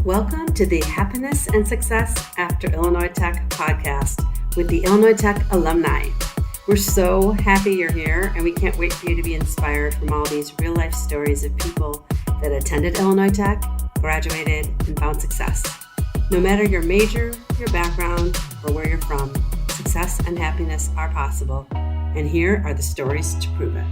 Welcome to the Happiness and Success After Illinois Tech podcast with the Illinois Tech alumni. We're so happy you're here, and we can't wait for you to be inspired from all these real-life stories of people that attended Illinois Tech, graduated, and found success. No matter your major, your background, or where you're from, success and happiness are possible, and here are the stories to prove it.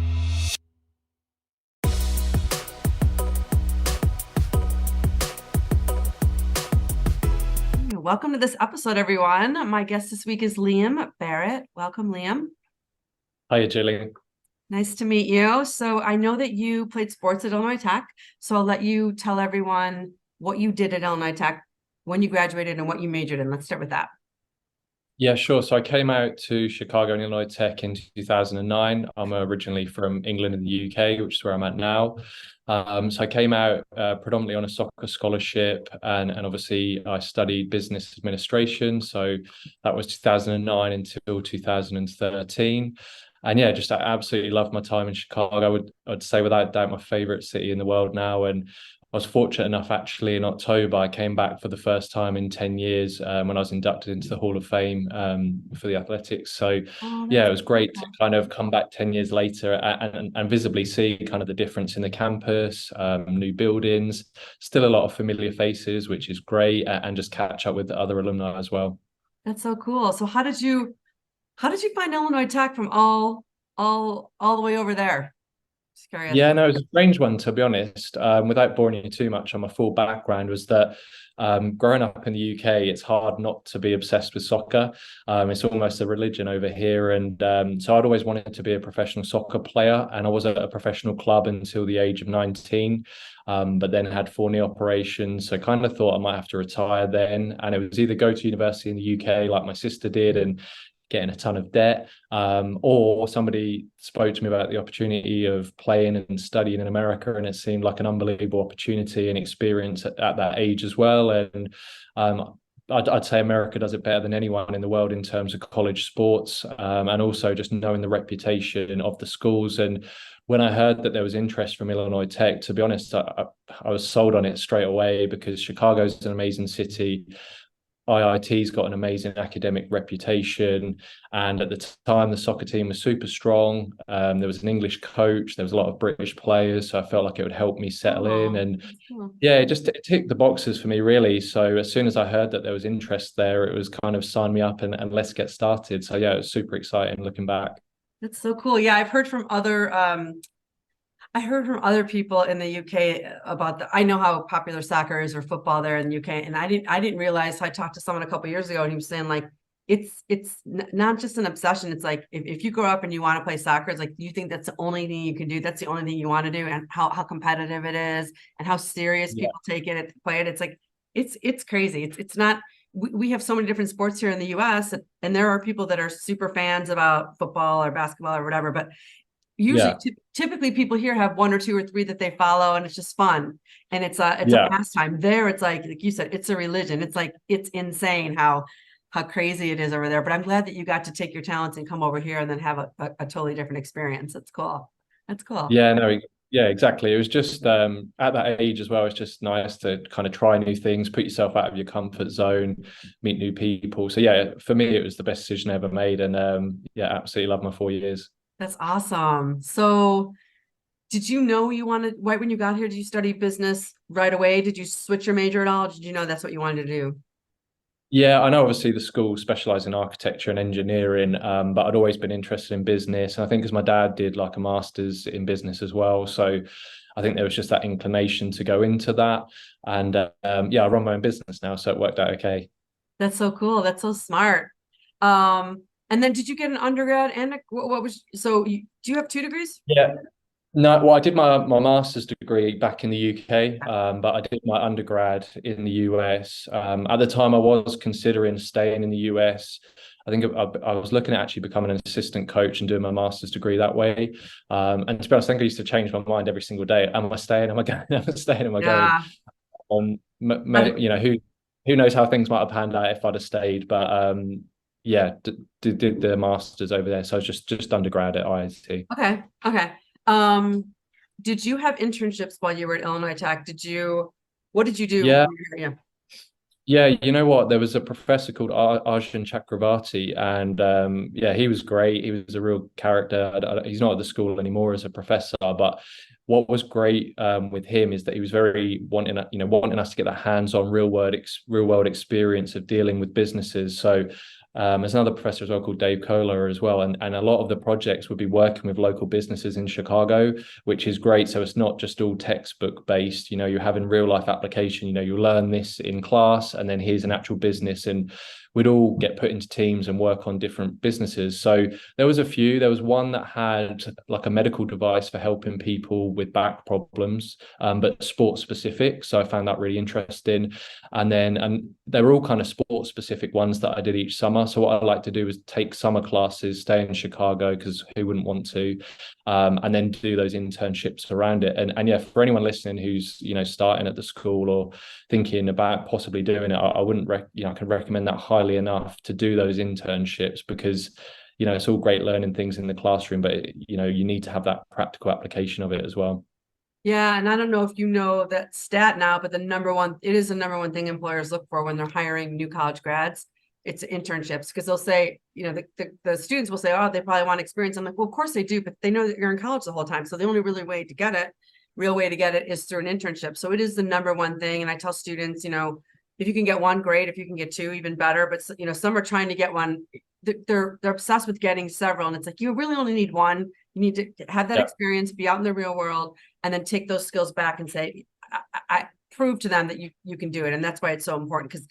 Welcome to this episode, everyone. My guest this week is Liam Barrett. Welcome, Liam. Hiya, Julie. Nice to meet you. So I know that you played sports at Illinois Tech, so I'll let you tell everyone what you did at Illinois Tech, when you graduated, and what you majored in. Let's start with that. Yeah, sure. So I came out to Chicago and Illinois Tech in 2009. I'm originally from England and the UK, which is where I'm at now. So I came out predominantly on a soccer scholarship, and obviously I studied business administration. So that was 2009 until 2013. And yeah, just I absolutely loved my time in Chicago. I'd say without doubt my favorite city in the world now. And I was fortunate enough, actually, in October, I came back for the first time in 10 years when I was inducted into the Hall of Fame for the athletics. So, yeah, it was great to kind of come back 10 years later and visibly see kind of the difference in the campus, new buildings, still a lot of familiar faces, which is great, and just catch up with the other alumni as well. That's so cool. So how did you find Illinois Tech from all the way over there? Just curious. Yeah, no, it was a strange one, to be honest. Without boring you too much on my full background, was that growing up in the UK, it's hard not to be obsessed with soccer. It's almost a religion over here. And so I'd always wanted to be a professional soccer player. And I was at a professional club until the age of 19, but then had 4 knee operations. So kind of thought I might have to retire then. And it was either go to university in the UK like my sister did and getting a ton of debt, or somebody spoke to me about the opportunity of playing and studying in America, and it seemed like an unbelievable opportunity and experience at that age as well. And I'd say America does it better than anyone in the world in terms of college sports, and also just knowing the reputation of the schools. And when I heard that there was interest from Illinois Tech, to be honest, I was sold on it straight away, because Chicago's an amazing city. IIT's got an amazing academic reputation, and at the time the soccer team was super strong. There was an English coach, there was a lot of British players, so I felt like it would help me settle in. And yeah, it ticked the boxes for me, really. So as soon as I heard that there was interest there, it was kind of sign me up and let's get started. So yeah, it was super exciting looking back. That's so cool. Yeah, I've heard from other people in the UK about I know how popular soccer is, or football there in the UK, and I didn't realize. So I talked to someone a couple of years ago, and he was saying, like, it's not just an obsession. It's like if you grow up and you want to play soccer, it's like you think that's the only thing you can do. That's the only thing you want to do, and how competitive it is, and how serious people take it and play it. It's like it's crazy. It's not. We have so many different sports here in the US, and there are people that are super fans about football or basketball or whatever, but usually typically people here have 1 or 2 or 3 that they follow, and it's just fun, and it's a pastime. There it's like you said, it's a religion. It's like it's insane how crazy it is over there. But I'm glad that you got to take your talents and come over here and then have a totally different experience. That's cool. Yeah, no, yeah, exactly. It was just at that age as well, it's just nice to kind of try new things, put yourself out of your comfort zone, meet new people. So yeah, for me it was the best decision I ever made, and yeah, absolutely love my 4 years. That's awesome. So did you know you wanted, right when you got here, did you study business right away? Did you switch your major at all? Did you know that's what you wanted to do? Yeah, I know obviously the school specialised in architecture and engineering, but I'd always been interested in business. And I think because my dad did like a master's in business as well. So I think there was just that inclination to go into that. And yeah, I run my own business now, so it worked out okay. That's so cool. That's so smart. And then did you get an undergrad and what was, so do you have 2 degrees? Yeah. No, well, I did my master's degree back in the UK, but I did my undergrad in the US. At the time, I was considering staying in the US. I think I was looking at actually becoming an assistant coach and doing my master's degree that way. And to be honest, I think I used to change my mind every single day. Am I staying? Am I going? Am I staying? Am I going? You know, who knows how things might have panned out if I'd have stayed. But yeah, did the master's over there. So I was just undergrad at IIT. Okay. Um, did you have internships while you were at Illinois Tech? What did you do? Yeah. Yeah. Yeah, you know what? There was a professor called Arjun Chakravarti, and yeah, he was great. He was a real character. He's not at the school anymore as a professor, but what was great with him is that he was very wanting us to get that hands-on real world experience of dealing with businesses. So there's another professor as well called Dave Kohler as well, and a lot of the projects would be working with local businesses in Chicago, which is great. So it's not just all textbook based. You're having real life application. You learn this in class, and then here's an actual business, and we'd all get put into teams and work on different businesses. So there was a few. There was one that had like a medical device for helping people with back problems, but sports specific. So I found that really interesting. And then they were all kind of sports specific ones that I did each summer. So what I like to do is take summer classes, stay in Chicago because who wouldn't want to, and then do those internships around it. And yeah, for anyone listening who's starting at the school or thinking about possibly doing it, I wouldn't I can recommend that highly enough to do those internships because it's all great learning things in the classroom, but you need to have that practical application of it as well. Yeah, and I don't know if you know that stat now, but it is the number one thing employers look for when they're hiring new college grads. It's internships because they'll say, the students will say, oh, they probably want experience. I'm like, well, of course they do, but they know that you're in college the whole time. So the only real way to get it is through an internship. So it is the number one thing. And I tell students, if you can get one, great. If you can get two, even better. But some are trying to get one. They're obsessed with getting several. And it's like, you really only need one. You need to have that experience, be out in the real world, and then take those skills back and say, I prove to them that you can do it. And that's why it's so important, because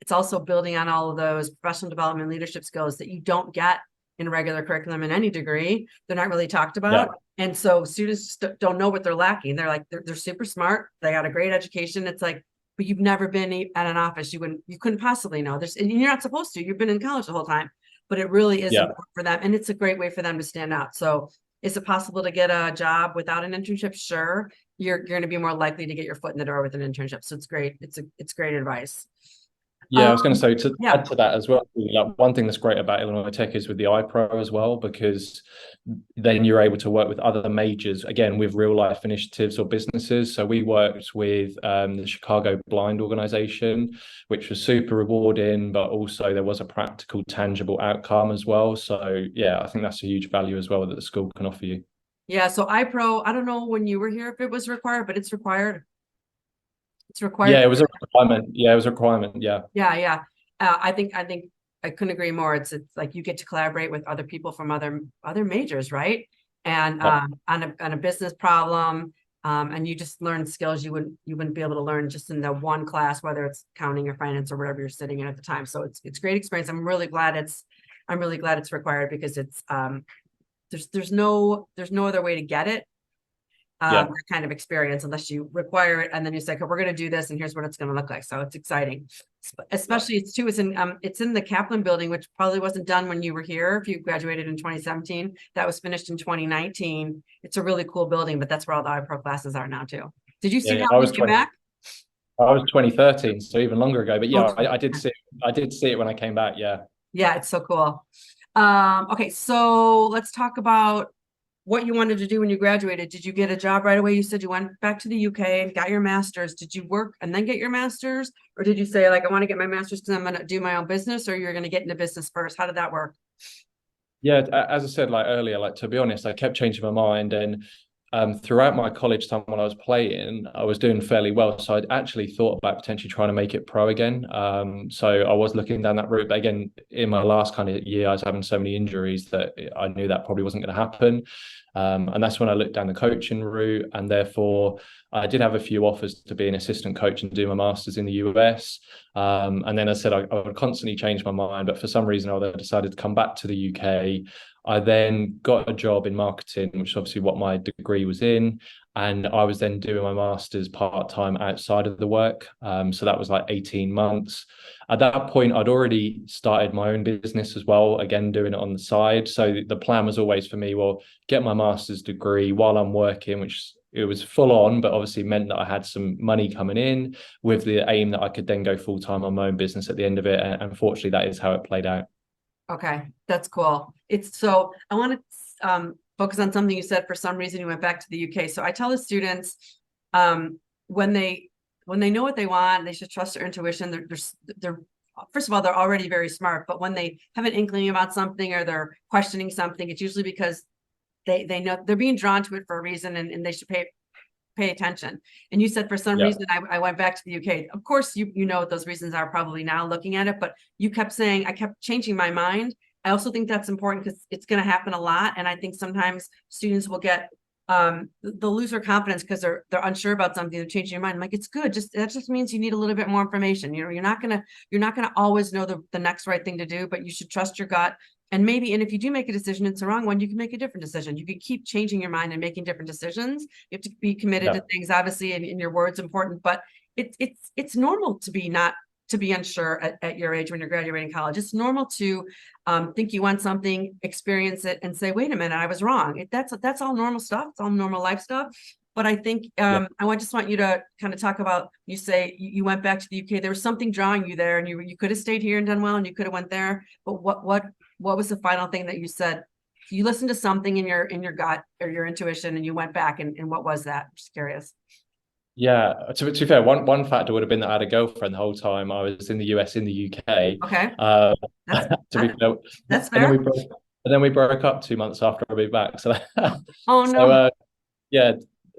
it's also building on all of those professional development leadership skills that you don't get in regular curriculum in any degree. They're not really talked about. Yeah. And so students don't know what they're lacking. They're like, they're super smart. They got a great education. It's like, but you've never been at an office. You couldn't possibly know. And you're not supposed to. You've been in college the whole time. But it really is important for them. And it's a great way for them to stand out. So is it possible to get a job without an internship? Sure. You're going to be more likely to get your foot in the door with an internship. So it's great. It's great advice. Yeah, I was going to say to add to that as well. Like one thing that's great about Illinois Tech is with the IPRO as well, because then you're able to work with other majors again with real life initiatives or businesses. So we worked with the Chicago Blind Organization, which was super rewarding, but also there was a practical, tangible outcome as well. So yeah, I think that's a huge value as well that the school can offer you. Yeah. So IPRO, I don't know when you were here if it was required, but it's required. It's required. Yeah, it was a requirement. Yeah, it was a requirement. Yeah. Yeah. I think I couldn't agree more. It's like you get to collaborate with other people from other majors, right? And on a business problem, and you just learn skills you wouldn't be able to learn just in the one class, whether it's accounting or finance or whatever you're sitting in at the time. So it's great experience. I'm really glad it's required because it's there's no other way to get it. That kind of experience unless you require it, and then you say, okay, we're going to do this and here's what it's going to look like. So it's exciting, especially it's in the Kaplan building, which probably wasn't done when you were here. If you graduated in 2017, that was finished in 2019. It's a really cool building, but that's where all the IPRO classes are now too. Did you see that when you came back? I was 2013, so even longer ago, but yeah, I did see it when I came back. Yeah, it's so cool. Okay, so let's talk about what you wanted to do when you graduated. Did you get a job right away? You said you went back to the UK and got your master's. Did you work and then get your master's? Or did you say, like, I want to get my master's because I'm going to do my own business, or you're going to get into business first? How did that work? Yeah, as I said, like earlier, like to be honest, I kept changing my mind. And throughout my college time when I was playing, I was doing fairly well. So I'd actually thought about potentially trying to make it pro again. So I was looking down that route. But again, in my last kind of year, I was having so many injuries that I knew that probably wasn't going to happen. And that's when I looked down the coaching route. And therefore, I did have a few offers to be an assistant coach and do my master's in the US. And then I said I would constantly change my mind. But for some reason, I decided to come back to the UK. I then got a job in marketing, which is obviously what my degree was in. And I was then doing my master's part-time outside of the work. So that was like 18 months. At that point, I'd already started my own business as well, again, doing it on the side. So the plan was always for me, well, get my master's degree while I'm working, which it was full on, but obviously meant that I had some money coming in with the aim that I could then go full-time on my own business at the end of it. And unfortunately, that is how it played out. Okay, that's cool. I want to focus on something you said. For some reason, you went back to the UK. So I tell the students, when they know what they want, they should trust their intuition. They're first of all, they're already very smart, but when they have an inkling about something or they're questioning something, it's usually because they know they're being drawn to it for a reason, and they should pay attention. And you said for some Yeah. reason I went back to the UK. Of course, you know what those reasons are probably now looking at it, but you kept saying I kept changing my mind. I also think that's important because it's going to happen a lot. And I think sometimes students will get they'll lose their confidence because they're unsure about something. They're changing your mind. I'm like, it's good. That just means you need a little bit more information. You know, you're not gonna always know the next right thing to do, but you should trust your gut. And if you do make a decision, it's the wrong one, you can make a different decision. You can keep changing your mind and making different decisions. You have to be committed Yeah. to things, obviously, and your word's important, but it's normal to be unsure at your age when you're graduating college. It's normal to think you want something, experience it, and say, wait a minute, I was wrong. That's all normal stuff. It's all normal life stuff. But I think Yeah. I just want you to kind of talk about, you say you went back to the UK. There was something drawing you there, and you could have stayed here and done well, and you could have went there. But what was the final thing that you said? You listened to something in your gut or your intuition, and you went back, and what was that? I'm just curious. Yeah, to be fair, one factor would have been that I had a girlfriend the whole time I was in the US, in the UK. Okay, Uh, that's to be fair, that's and then fair. we broke up 2 months after I moved back. So, Oh so no. yeah,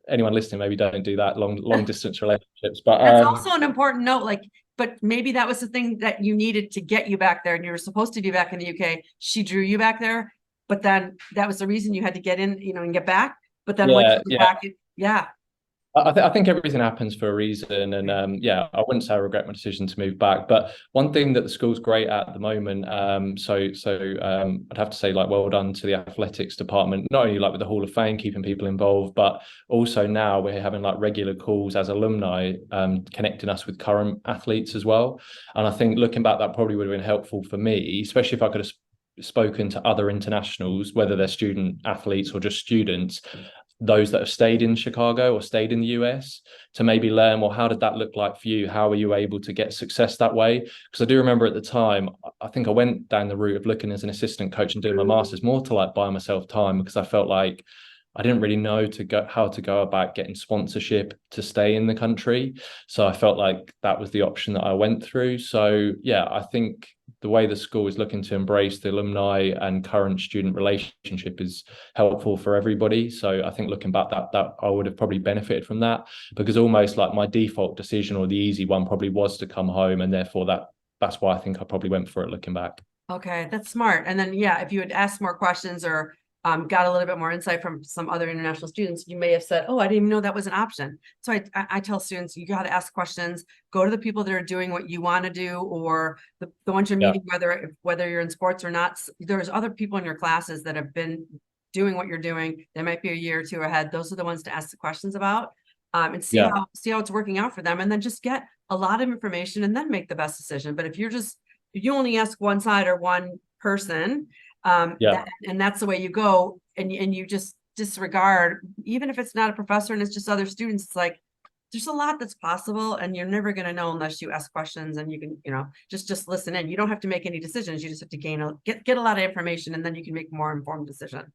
anyone listening, maybe don't do that long distance relationships. But That's also an important note. Like, but maybe that was the thing that you needed to get you back there, and you were supposed to be back in the UK. She drew you back there, but then that was the reason you had to get in, and get back. But then once yeah, you were yeah. back, yeah. I think everything happens for a reason, and yeah, I wouldn't say I regret my decision to move back. But one thing that the school's great at the moment, I'd have to say, like, well done to the athletics department. Not only like with the Hall of Fame, keeping people involved, but also now we're having like regular calls as alumni, connecting us with current athletes as well. And I think looking back, that probably would have been helpful for me, especially if I could have spoken to other internationals, whether they're student athletes or just students, those that have stayed in Chicago or stayed in the US, to maybe learn, well, how did that look like for you? How were you able to get success that way? Because I do remember at the time, I think I went down the route of looking as an assistant coach and doing my master's more to like buy myself time, because I felt like I didn't really know how to go about getting sponsorship to stay in the country. So I felt like that was the option that I went through. So yeah, I think the way the school is looking to embrace the alumni and current student relationship is helpful for everybody. So I think looking back, that I would have probably benefited from that, because almost like my default decision or the easy one probably was to come home, and therefore that's why I think I probably went for it looking back. Okay, that's smart. And then, yeah, if you had asked more questions or got a little bit more insight from some other international students, you may have said, oh, I didn't even know that was an option. So I tell students, you got to ask questions, go to the people that are doing what you want to do, or the ones you're Yeah. meeting, whether you're in sports or not. There's other people in your classes that have been doing what you're doing. They might be a year or two ahead. Those are the ones to ask the questions about, and see Yeah. how it's working out for them. And then just get a lot of information and then make the best decision. But if you only ask one side or one person, Yeah. and that's the way you go, and you just disregard, even if it's not a professor and it's just other students, it's like there's a lot that's possible, and you're never going to know unless you ask questions, and you can, just listen in. You don't have to make any decisions. You just have to get a lot of information, and then you can make a more informed decision.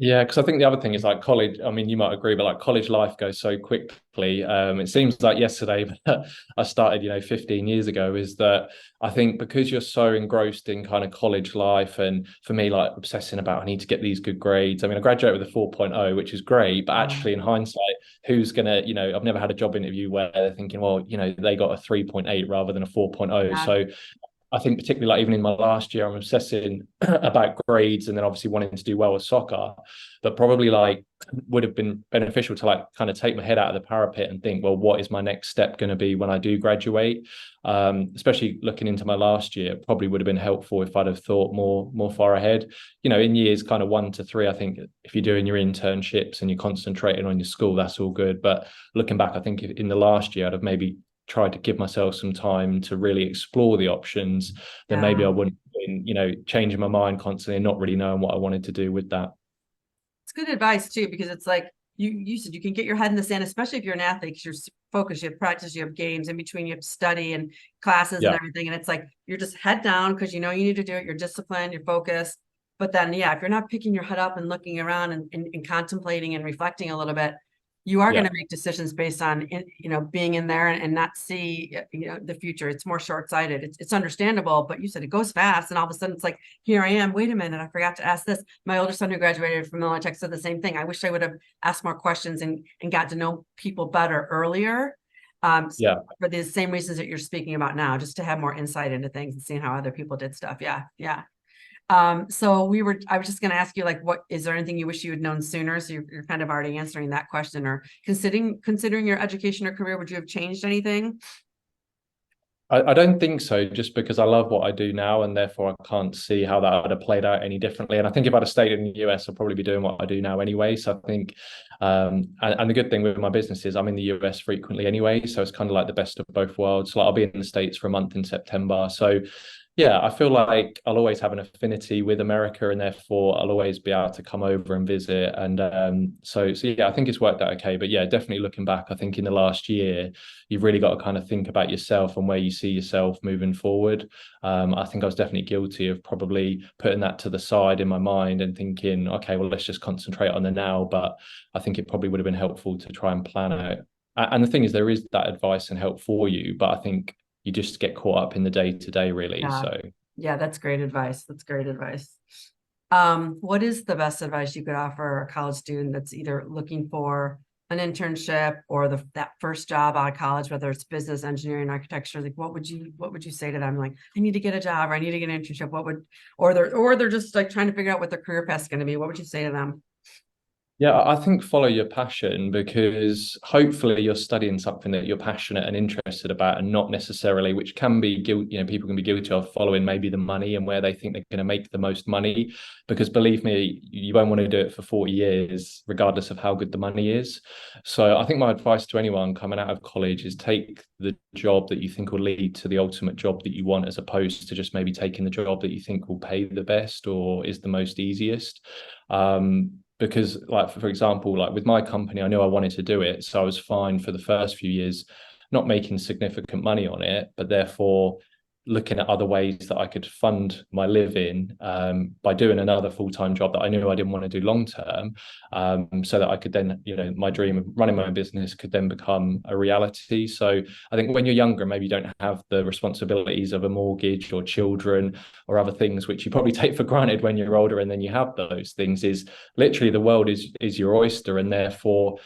Yeah, because I think the other thing is like college. I mean, you might agree, but like college life goes so quickly. It seems like yesterday, but I started, 15 years ago. Is that I think because you're so engrossed in kind of college life, and for me, like obsessing about I need to get these good grades. I mean, I graduated with a 4.0, which is great, but actually in hindsight, who's gonna, I've never had a job interview where they're thinking, well, they got a 3.8 rather than a 4.0. Yeah. So I think particularly like even in my last year, I'm obsessing about grades and then obviously wanting to do well with soccer, but probably like would have been beneficial to like kind of take my head out of the parapet and think, well, what is my next step going to be when I do graduate? Especially looking into my last year, probably would have been helpful if I'd have thought more far ahead. In years kind of 1 to 3, I think if you're doing your internships and you're concentrating on your school, that's all good. But looking back, I think in the last year, I'd have maybe tried to give myself some time to really explore the options, then maybe I wouldn't have been, changing my mind constantly and not really knowing what I wanted to do with that. It's good advice too, because it's like you said, you can get your head in the sand, especially if you're an athlete, because you're focused, you have practice, you have games in between, you have study and classes and everything. And it's like, you're just head down because you need to do it. You're disciplined, you're focused. But then, yeah, if you're not picking your head up and looking around and contemplating and reflecting a little bit, you are going Yeah. to make decisions based on, being in there and not see, the future. It's more short-sighted. It's understandable, but you said it goes fast. And all of a sudden it's like, here I am. Wait a minute. I forgot to ask this. My older son who graduated from Illinois Tech said the same thing. I wish I would have asked more questions and got to know people better earlier. Yeah. For the same reasons that you're speaking about now, just to have more insight into things and seeing how other people did stuff. Yeah. Yeah. So I was just going to ask you, like, what, is there anything you wish you had known sooner? So you're kind of already answering that question, or considering your education or career, would you have changed anything? I don't think so, just because I love what I do now, and therefore I can't see how that would have played out any differently. And I think if I'd have stayed in the US, I'd probably be doing what I do now anyway. So I think, and the good thing with my business is I'm in the US frequently anyway. So it's kind of like the best of both worlds. Like I'll be in the States for a month in September. So yeah, I feel like I'll always have an affinity with America, and therefore I'll always be able to come over and visit. And so yeah, I think it's worked out okay. But yeah, definitely looking back, I think in the last year, you've really got to kind of think about yourself and where you see yourself moving forward. I think I was definitely guilty of probably putting that to the side in my mind and thinking, okay, well, let's just concentrate on the now. But I think it probably would have been helpful to try and plan out. And the thing is, there is that advice and help for you, but I think you just get caught up in the day to day, really. Yeah. So Yeah, that's great advice. That's great advice. What is the best advice you could offer a college student that's either looking for an internship or that first job out of college, whether it's business, engineering, architecture? Like, what would you say to them? Like, I need to get a job, or I need to get an internship. Or they're just like trying to figure out what their career path is going to be. What would you say to them? yeah, I think follow your passion, because hopefully you're studying something that you're passionate and interested about, and not necessarily, which can be guilt, people can be guilty of following maybe the money and where they think they're going to make the most money. Because believe me, you won't want to do it for 40 years, regardless of how good the money is. So I think my advice to anyone coming out of college is take the job that you think will lead to the ultimate job that you want, as opposed to just maybe taking the job that you think will pay the best or is the most easiest. Because like for example, like with my company, I knew I wanted to do it, so I was fine for the first few years not making significant money on it, but therefore looking at other ways that I could fund my living, by doing another full-time job that I knew I didn't want to do long term, so that I could then, my dream of running my own business could then become a reality. So I think when you're younger, maybe you don't have the responsibilities of a mortgage or children or other things, which you probably take for granted when you're older, and then you have those things. Is literally the world is your oyster, and therefore,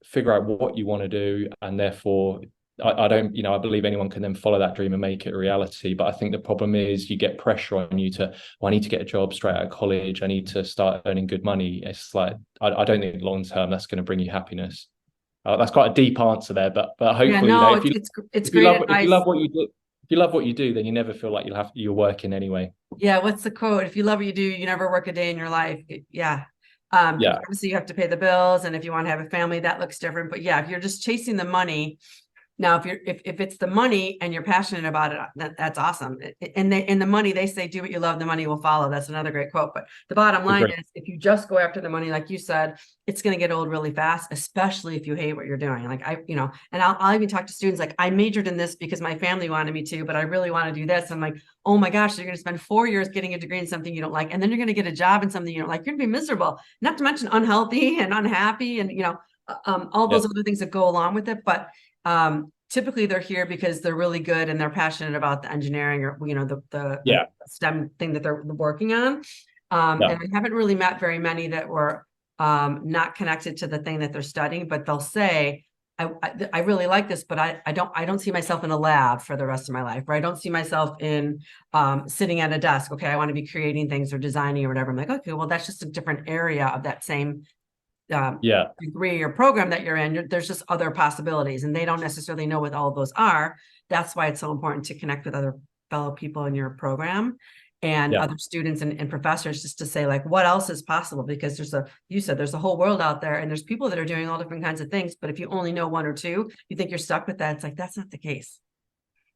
figure out what you want to do, and therefore I don't, I believe anyone can then follow that dream and make it a reality. But I think the problem is you get pressure on you to, well, I need to get a job straight out of college. I need to start earning good money. It's like, I don't think long term that's going to bring you happiness. That's quite a deep answer there, but Yeah, hopefully, no, if you it's if you great love advice. what you do, if you love what you do, then you never feel like you're working anyway. Yeah, what's the quote? If you love what you do, you never work a day in your life. Yeah. Yeah, Obviously you have to pay the bills, and if you want to have a family, that looks different. But yeah, if you're just chasing the money. Now, if it's the money and you're passionate about it, that's awesome. And the money, they say, do what you love, the money will follow. That's another great quote. But the bottom line agree. is, if you just go after the money, like you said, it's going to get old really fast, especially if you hate what you're doing. Like and I'll even talk to students like, I majored in this because my family wanted me to, but I really want to do this. I'm like, oh my gosh, you're going to spend 4 years getting a degree in something you don't like, and then you're going to get a job in something you don't like. You're going to be miserable, not to mention unhealthy and unhappy, and all Yeah, those other things that go along with it. But typically they're here because they're really good and they're passionate about the engineering, or the yeah, STEM thing that they're working on. yeah, And I haven't really met very many that were not connected to the thing that they're studying, but they'll say, I really like this, but I don't see myself in a lab for the rest of my life, or I don't see myself in sitting at a desk. Okay, I want to be creating things or designing or whatever. I'm like, okay, well, that's just a different area of that same yeah. degree or program that you're in. There's just other possibilities, and they don't necessarily know what all of those are. That's why it's so important to connect with other fellow people in your program and Yeah. other students and professors, just to say, like, what else is possible? Because you said there's a whole world out there, and there's people that are doing all different kinds of things. But if you only know one or two, you think you're stuck with that. It's like, that's not the case.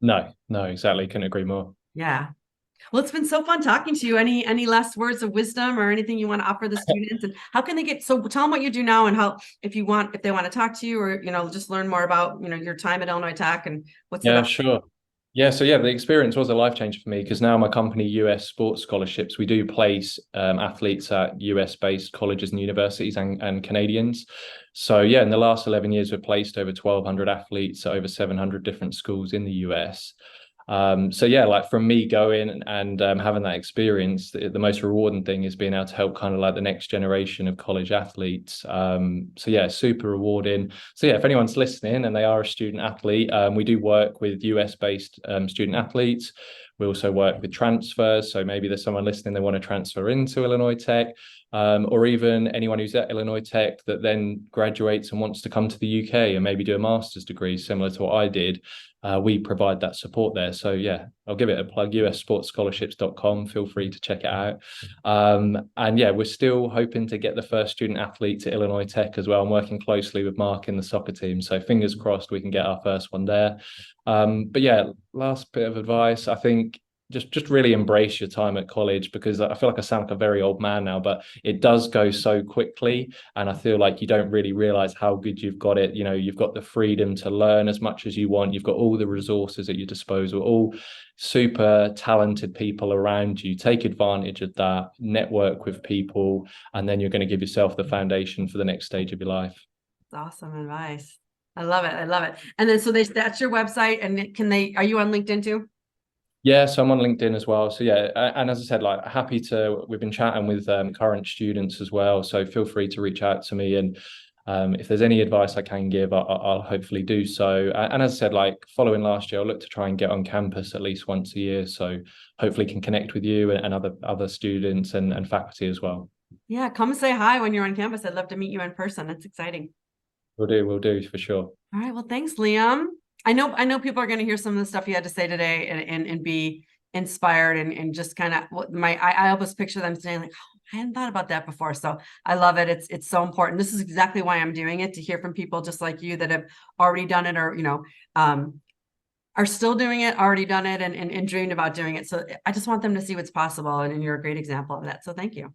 No, no, exactly. Couldn't agree more. Yeah. Well, it's been so fun talking to you. Any last words of wisdom or anything you want to offer the students? And how can they so tell them what you do now, and how, if they want to talk to you, or, just learn more about, your time at Illinois Tech, and what's the Yeah, best? sure. Yeah, so yeah, the experience was a life changer for me because now my company, US Sports Scholarships, we do place athletes at US based colleges and universities and Canadians. So yeah, in the last 11 years, we've placed over 1,200 athletes at over 700 different schools in the US. So yeah, like from me going and having that experience, the most rewarding thing is being able to help kind of like the next generation of college athletes. So yeah, super rewarding. So yeah, if anyone's listening and they are a student athlete, we do work with US based student athletes. We also work with transfers. So maybe there's someone listening, they want to transfer into Illinois Tech, or even anyone who's at Illinois Tech that then graduates and wants to come to the UK and maybe do a master's degree similar to what I did. We provide that support there. So yeah, I'll give it a plug, ussportsscholarships.com. Feel free to check it out. And yeah, we're still hoping to get the first student athlete to Illinois Tech as well. I'm working closely with Mark in the soccer team. So fingers crossed we can get our first one there. But yeah, last bit of advice, I think just really embrace your time at college, because I feel like I sound like a very old man now, but it does go so quickly, and I feel like you don't really realize how good you've got it. You know, you've got the freedom to learn as much as you want, you've got all the resources at your disposal, all super talented people around you. Take advantage of that, network with people, and then you're going to give yourself the foundation for the next stage of your life. That's awesome advice. I love it. I love it. And then, so that's your website, and are you on LinkedIn too? Yeah, so I'm on LinkedIn as well. So yeah, and as I said, like we've been chatting with current students as well. So feel free to reach out to me, and if there's any advice I can give, I'll hopefully do so. And as I said, like following last year, I'll look to try and get on campus at least once a year. So hopefully can connect with you and other students and faculty as well. Yeah, come say hi when you're on campus. I'd love to meet you in person. It's exciting. We'll do for sure. All right. Well, thanks, Liam. I know people are going to hear some of the stuff you had to say today and be inspired and just kind of I always picture them saying like, oh, I hadn't thought about that before. So I love it. It's so important. This is exactly why I'm doing it, to hear from people just like you that have already done it, or, are still doing it, already done it, and dreamed about doing it. So I just want them to see what's possible. And you're a great example of that. So thank you.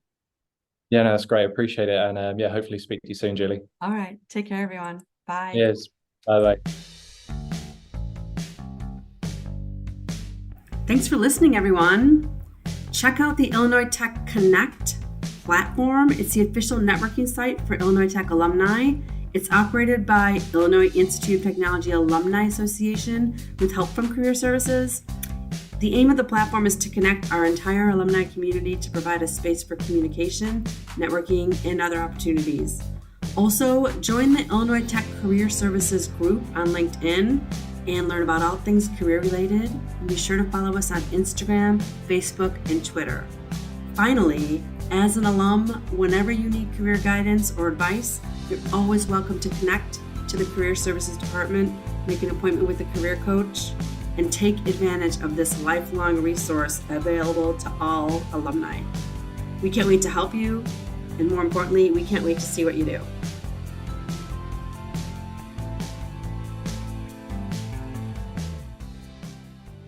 Yeah, no, that's great. Appreciate it. And yeah, hopefully speak to you soon, Julie. All right. Take care, everyone. Bye. Yes. Bye-bye. Thanks for listening, everyone. Check out the Illinois Tech Connect platform. It's the official networking site for Illinois Tech alumni. It's operated by Illinois Institute of Technology Alumni Association with help from Career Services. The aim of the platform is to connect our entire alumni community to provide a space for communication, networking, and other opportunities. Also, join the Illinois Tech Career Services group on LinkedIn and learn about all things career related. And be sure to follow us on Instagram, Facebook, and Twitter. Finally, as an alum, whenever you need career guidance or advice, you're always welcome to connect to the Career Services Department, make an appointment with a career coach, and take advantage of this lifelong resource available to all alumni. We can't wait to help you, and more importantly, we can't wait to see what you do.